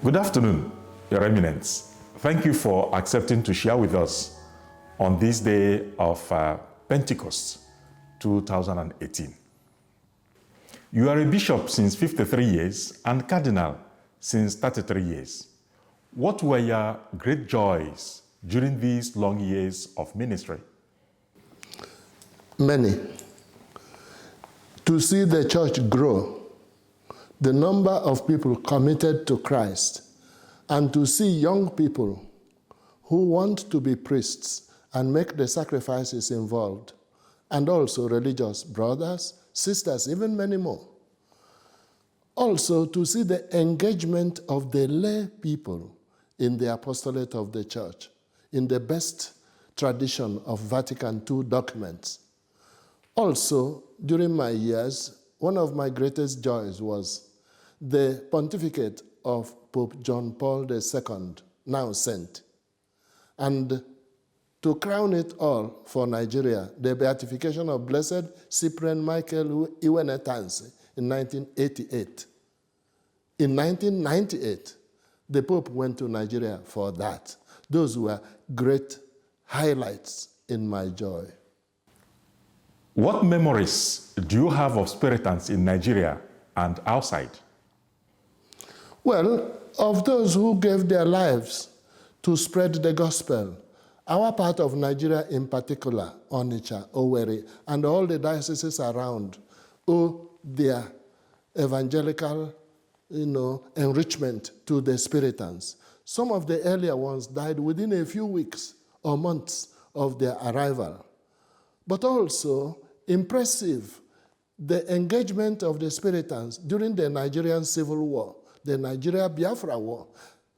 Good afternoon, Your Eminence. Thank you for accepting to share with us on this day of Pentecost 2018. You are a bishop since 53 years and cardinal since 33 years. What were your great joys during these long years of ministry? Many. To see the church grow, the number of people committed to Christ, and to see young people who want to be priests and make the sacrifices involved, and also religious brothers, sisters, even many more. Also to see the engagement of the lay people in the apostolate of the church, in the best tradition of Vatican II documents. Also, during my years, one of my greatest joys was the pontificate of Pope John Paul II, now Saint. And to crown it all for Nigeria, the beatification of Blessed Cyprian Michael Iwenetansi in 1988. In 1998, the Pope went to Nigeria for that. Those were great highlights in my joy. What memories do you have of Spiritans in Nigeria and outside? Well, of those who gave their lives to spread the gospel, our part of Nigeria in particular, Onitsha, Owerri, and all the dioceses around owe their evangelical enrichment to the Spiritans. Some of the earlier ones died within a few weeks or months of their arrival. But also, impressive, the engagement of the Spiritans during the Nigerian Civil War, the Nigeria-Biafra War.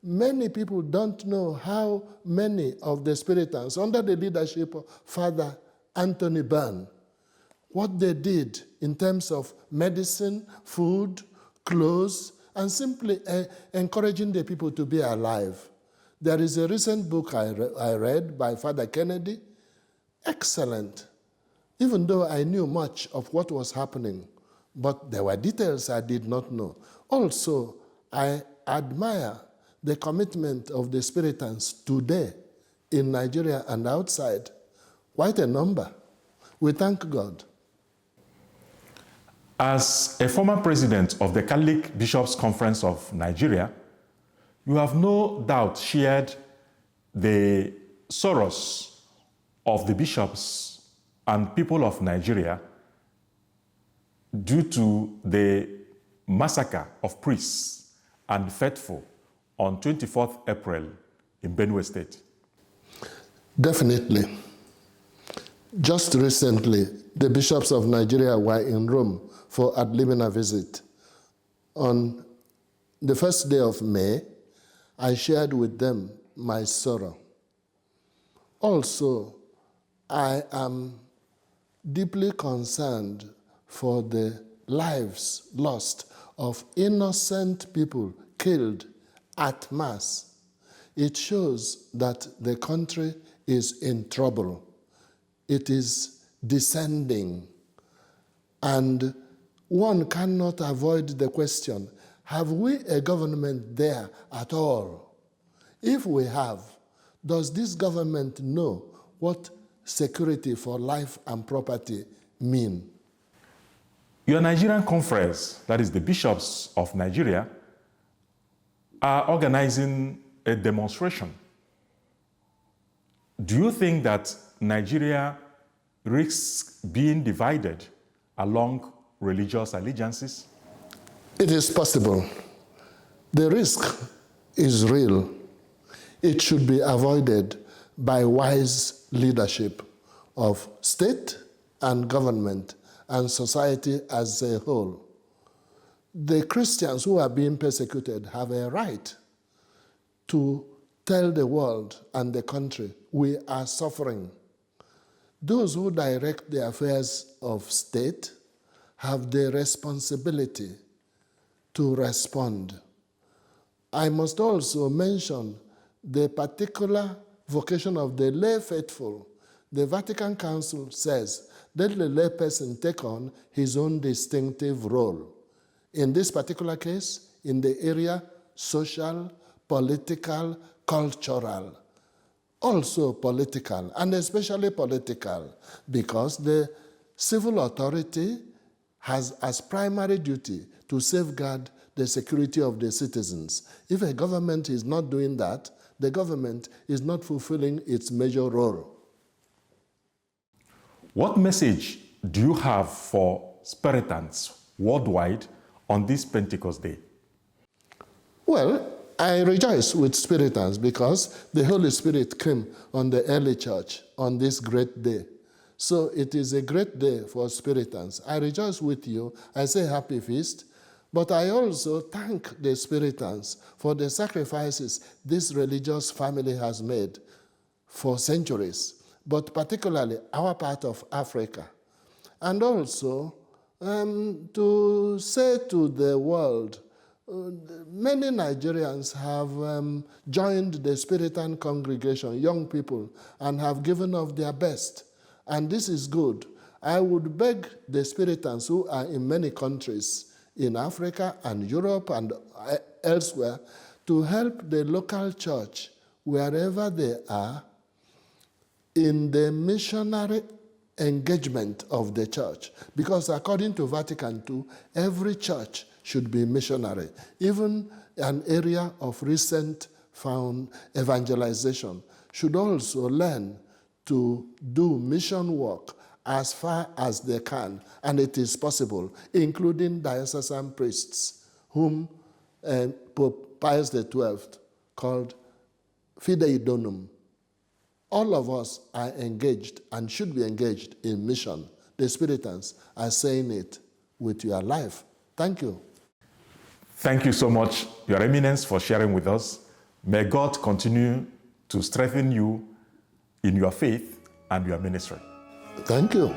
Many people don't know how many of the Spiritans, under the leadership of Father Anthony Byrne, what they did in terms of medicine, food, clothes, and simply encouraging the people to be alive. There is a recent book I read by Father Kennedy, excellent, even though I knew much of what was happening, but there were details I did not know. Also, I admire the commitment of the Spiritans today in Nigeria and outside. Quite a number. We thank God. As a former president of the Catholic Bishops' Conference of Nigeria, you have no doubt shared the sorrows of the bishops and people of Nigeria due to the massacre of priests and faithful on 24th April in Benue State. Definitely. Just recently, the bishops of Nigeria were in Rome for ad limina visit. On the first day of May, I shared with them my sorrow. Also, I am deeply concerned for the lives lost of innocent people killed at Mass. It shows that the country is in trouble. It is descending. And one cannot avoid the question, have we a government there at all? If we have, does this government know what security for life and property mean? Your Nigerian conference, that is the bishops of Nigeria, are organizing a demonstration. Do you think that Nigeria risks being divided along religious allegiances? It is possible. The risk is real. It should be avoided by wise leadership of state and government and society as a whole. The Christians who are being persecuted have a right to tell the world and the country, we are suffering. Those who direct the affairs of state have the responsibility to respond. I must also mention the particular vocation of the lay faithful. The Vatican Council says, let the lay person take on his own distinctive role. In this particular case, in the area social, political, cultural, also political, and especially political, because the civil authority has as primary duty to safeguard the security of the citizens. If a government is not doing that, the government is not fulfilling its major role. What message do you have for Spiritans worldwide on this Pentecost Day? Well, I rejoice with Spiritans because the Holy Spirit came on the early church on this great day. So it is a great day for Spiritans. I rejoice with you. I say happy feast. But I also thank the Spiritans for the sacrifices this religious family has made for centuries, but particularly our part of Africa. And also to say to the world, many Nigerians have joined the Spiritan congregation, young people, and have given of their best. And this is good. I would beg the Spiritans who are in many countries in Africa and Europe and elsewhere to help the local church wherever they are in the missionary engagement of the church. Because according to Vatican II, every church should be missionary. Even an area of recent found evangelization should also learn to do mission work as far as they can, and it is possible, including diocesan priests, whom Pope Pius XII called Fidei Donum. All of us are engaged and should be engaged in mission. The Spiritans are saying it with your life. Thank you. Thank you so much, Your Eminence, for sharing with us. May God continue to strengthen you in your faith and your ministry. Thank you.